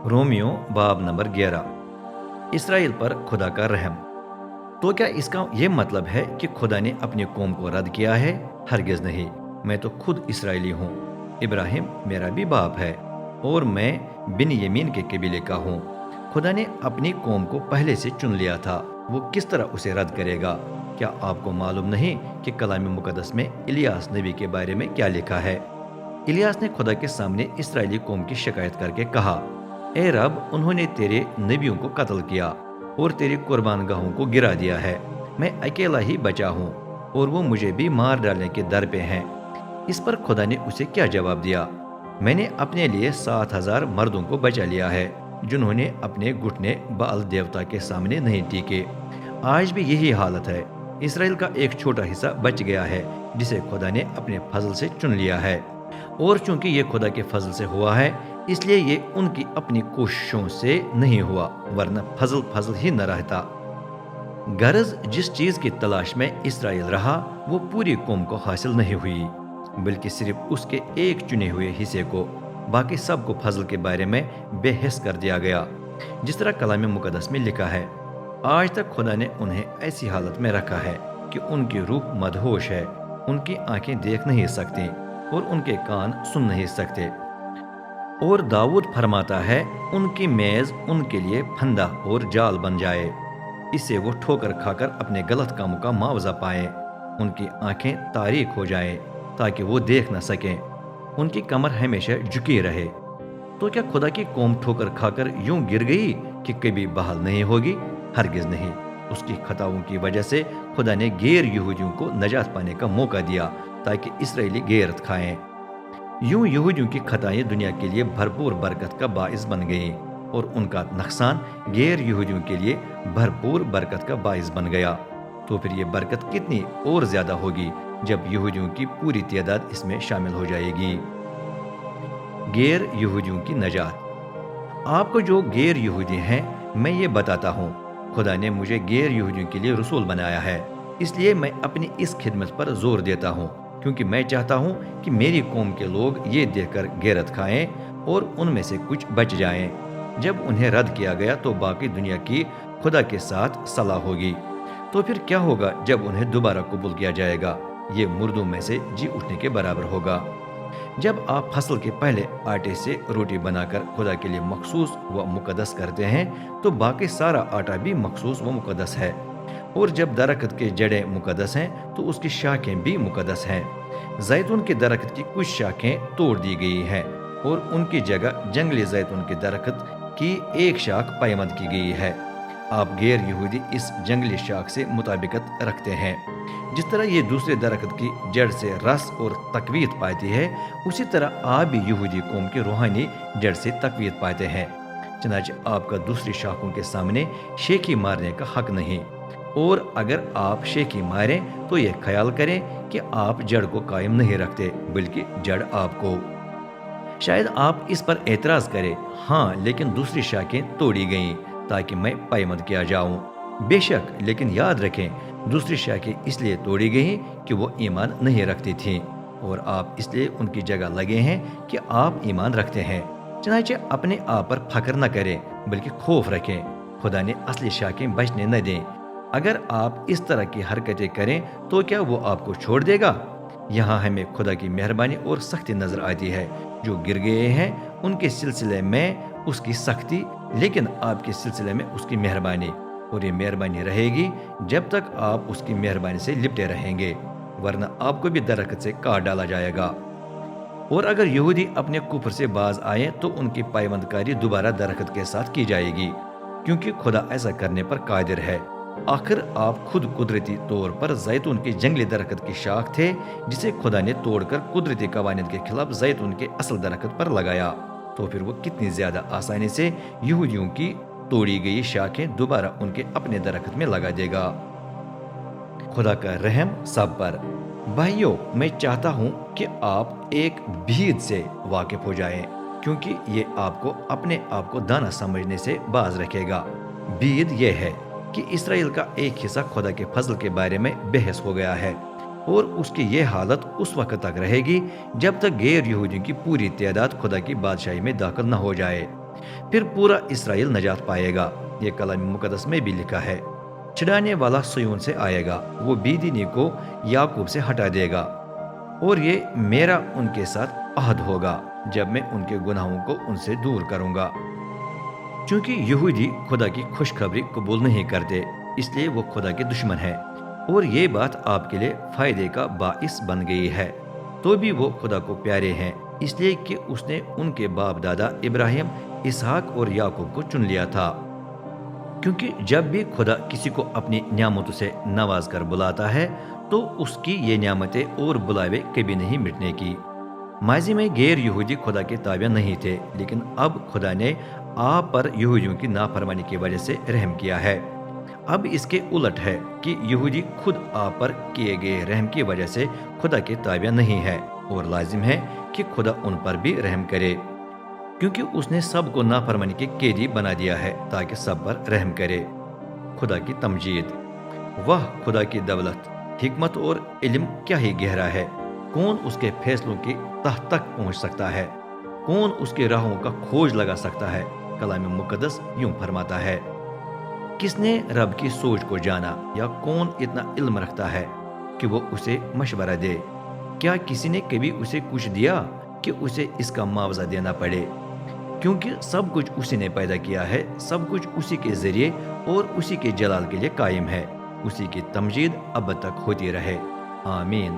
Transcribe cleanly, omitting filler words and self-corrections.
Romeo बाब number 11। Israel पर खुदा का रहम। तो क्या इसका ये मतलब है कि खुदा ने अपनी कौम को रद्द किया है? हरगिज नहीं। मैं तो खुद इसराइली हूँ। इब्राहिम मेरा भी बाप है और मैं बिन यमीन के कबीले का हूँ। खुदा ने अपनी कौम को पहले से चुन लिया था, वो किस तरह उसे रद्द करेगा? क्या आपको मालूम नहीं कि कलाम मुकद्दस में इलियास नबी के बारे में क्या लिखा है? इलियास ने खुदा के सामने इसराइली कौम की शिकायत करके कहा, ए रब, उन्होंने तेरे नबियों को कत्ल किया और तेरी कुर्बान गाहों को गिरा दिया है। मैं अकेला ही बचा हूँ और वो मुझे भी मार डालने के दर पे हैं। इस पर खुदा ने उसे क्या जवाब दिया? मैंने अपने लिए 7,000 मर्दों को बचा लिया है जिन्होंने अपने घुटने बाल देवता के सामने नहीं टीके। आज भी यही हालत है। इसराइल का एक छोटा हिस्सा बच गया है जिसे खुदा ने अपने फजल से चुन लिया है, और चूंकि ये खुदा के फजल से हुआ है इसलिए ये उनकी अपनी कोशिशों से नहीं हुआ, वरना फजल फजल ही न रहता। गरज जिस चीज की तलाश में इसराइल रहा वो पूरी कौम को हासिल नहीं हुई, बल्कि सिर्फ उसके एक चुने हुए हिस्से को, बाकी सबको फजल के बारे में बेहिस कर दिया गया। जिस तरह कलाम मुकद्दस में लिखा है, आज तक खुदा ने उन्हें ऐसी हालत में रखा है कि उनकी रूह मदहोश है, उनकी आंखें देख नहीं सकती और उनके कान सुन नहीं सकते। और दाऊद फरमाता है, उनकी मेज उनके लिए फंदा और जाल बन जाए, इससे वो ठोकर खाकर अपने गलत कामों का मुआवजा पाए। उनकी आंखें तारीक हो जाएं ताकि वो देख न सकें, उनकी कमर हमेशा झुकी रहे। तो क्या खुदा की कौम ठोकर खाकर यूं गिर गई कि कभी बहाल नहीं होगी? हरगिज नहीं। उसकी खताओं की वजह से खुदा ने गैर यहूदियों को नजात पाने का मौका दिया ताकि इसराइली गैरत खाएं। यूं यहूदियों की खताएं दुनिया के लिए भरपूर बरकत का बाइस बन गईं और उनका नुकसान गैर यहूदियों के लिए भरपूर बरकत का बाइस बन गया। तो फिर ये बरकत कितनी और ज्यादा होगी जब यहूदियों की पूरी तादाद इसमें शामिल हो जाएगी। गैर यहूदियों की नजात। आपको जो गैर यहूदी हैं मैं ये बताता हूँ, खुदा ने मुझे गैर यहूदियों के लिए रसूल बनाया है, इसलिए मैं अपनी इस खिदमत पर जोर देता हूँ, क्योंकि मैं चाहता हूँ कि मेरी कौम के लोग ये देखकर गैरत खाएं और उनमें से कुछ बच जाएं। जब उन्हें रद्द किया गया तो बाकी दुनिया की खुदा के साथ सलाह होगी। तो फिर क्या होगा जब उन्हें दोबारा कबूल किया जाएगा? ये मुर्दों में से जी उठने के बराबर होगा। जब आप फसल के पहले आटे से रोटी बनाकर खुदा के लिए मखसूस व मुकद्दस करते हैं तो बाकी सारा आटा भी मखसूस व मुकद्दस है। और जब दरख्त के जड़ें मुकद्दस हैं तो उसकी शाखें भी मुकद्दस हैं। जैतून के दरख्त की कुछ शाखें तोड़ दी गई हैं और उनकी जगह जंगली जैतून के दरख्त की एक शाख पायमद की गई है। आप गैर यहूदी इस जंगली शाख से मुताबिकत रखते हैं। जिस तरह ये दूसरे दरख्त की जड़ से रस और तकवीत पाती है, उसी तरह आप भी यहूदी कौम की रूहानी जड़ से तकवीत पाते हैं। चनाचे आपका दूसरी शाखों के सामने शेखी मारने का हक नहीं, और अगर आप शेखी मारें तो यह ख्याल करें कि आप जड़ को कायम नहीं रखते, बल्कि जड़ आपको। शायद आप इस पर एतराज करें, हाँ लेकिन दूसरी शाखें तोड़ी गईं ताकि मैं पायमद किया जाऊं। बेशक, लेकिन याद रखें दूसरी शाखें इसलिए तोड़ी गईं कि वो ईमान नहीं रखती थीं, और आप इसलिए उनकी जगह लगे हैं कि आप ईमान रखते हैं। चनाचे अपने आप पर फख्र न करें बल्कि खौफ रखें। खुदा ने असली शाखें बचने न दें। अगर आप इस तरह की हरकतें करें तो क्या वो आपको छोड़ देगा? यहाँ हमें खुदा की मेहरबानी और सख्ती नजर आती है। जो गिर गए हैं उनके सिलसिले में उसकी सख्ती, लेकिन आपके सिलसिले में उसकी मेहरबानी, और ये मेहरबानी रहेगी जब तक आप उसकी मेहरबानी से लिपटे रहेंगे, वरना आपको भी दरख्त से काट डाला जाएगा। और अगर यहूदी अपने कुफर से बाज आए तो उनकी पायबंदकारी दोबारा दरख्त के साथ की जाएगी, क्योंकि खुदा ऐसा करने पर कादिर है। आखिर आप खुद कुदरती तौर पर जैतून के जंगली दरख्त की शाख थे जिसे खुदा ने तोड़कर कुदरती कवानीद के खिलाफ जैतून के असल दरख्त पर लगाया। तो फिर वो कितनी ज्यादा आसानी से यहूदियों की तोड़ी गई शाखें दोबारा उनके अपने दरख्त में लगा देगा। खुदा का रहम सब पर। भाइयों, मैं चाहता हूँ कि आप एक भीद से वाकिफ हो जाएं, क्योंकि ये आपको अपने आप को दाना समझने से बाज रखेगा। भीद ये है कि इसराइल का एक हिस्सा खुदा के फजल के बारे में बहस हो गया है, और उसकी ये हालत उस वक्त तक रहेगी जब तक गैर यहूदियों की पूरी तादाद खुदा की बादशाही में दाखिल न हो जाए। پھر پورا اسرائیل نجات پائے گا۔ یہ کلام مقدس میں بھی لکھا ہے، چھڑانے والا سیون سے آئے گا، وہ بے دینی کو یعقوب سے ہٹا دے گا، اور یہ میرا ان کے ساتھ عہد ہوگا جب میں ان کے گناہوں کو ان سے دور کروں گا۔ چونکہ یہودی خدا کی خوشخبری قبول نہیں کرتے، اس لیے وہ خدا کے دشمن ہے، اور یہ بات آپ کے لیے فائدے کا باعث بن گئی ہے۔ تو بھی وہ خدا کو پیارے ہیں، اس لیے کہ اس نے ان کے باپ دادا ابراہیم، اسحاق اور یعقوب کو چن لیا تھا۔ کیونکہ جب بھی خدا کسی کو اپنی نعمتوں سے نواز کر بلاتا ہے تو اس کی یہ نعمتیں اور بلاوے کبھی نہیں مٹنے کی۔ ماضی میں غیر یہودی خدا کے تابع نہیں تھے، لیکن اب خدا نے آپ پر یہودیوں کی نافرمانی کی وجہ سے رحم کیا ہے۔ اب اس کے الٹ ہے کہ یہودی خود آپ پر کیے گئے رحم کی وجہ سے خدا کے تابع نہیں ہے، اور لازم ہے کہ خدا ان پر بھی رحم کرے، کیونکہ اس نے سب کو نافرمانی کے قیدی بنا دیا ہے تاکہ سب پر رحم کرے۔ خدا کی تمجید۔ واہ خدا کی دولت، حکمت اور علم کیا ہی گہرا ہے! کون اس کے فیصلوں کی تہ تک پہنچ سکتا ہے؟ کون اس کی راہوں کا کھوج لگا سکتا ہے؟ کلام مقدس یوں فرماتا ہے، کس نے رب کی سوچ کو جانا، یا کون اتنا علم رکھتا ہے کہ وہ اسے مشورہ دے؟ کیا کسی نے کبھی اسے کچھ دیا کہ اسے اس کا معاوضہ دینا پڑے؟ کیونکہ سب کچھ اسی نے پیدا کیا ہے، سب کچھ اسی کے ذریعے اور اسی کے جلال کے لیے قائم ہے، اسی کی تمجید اب تک ہوتی رہے، آمین۔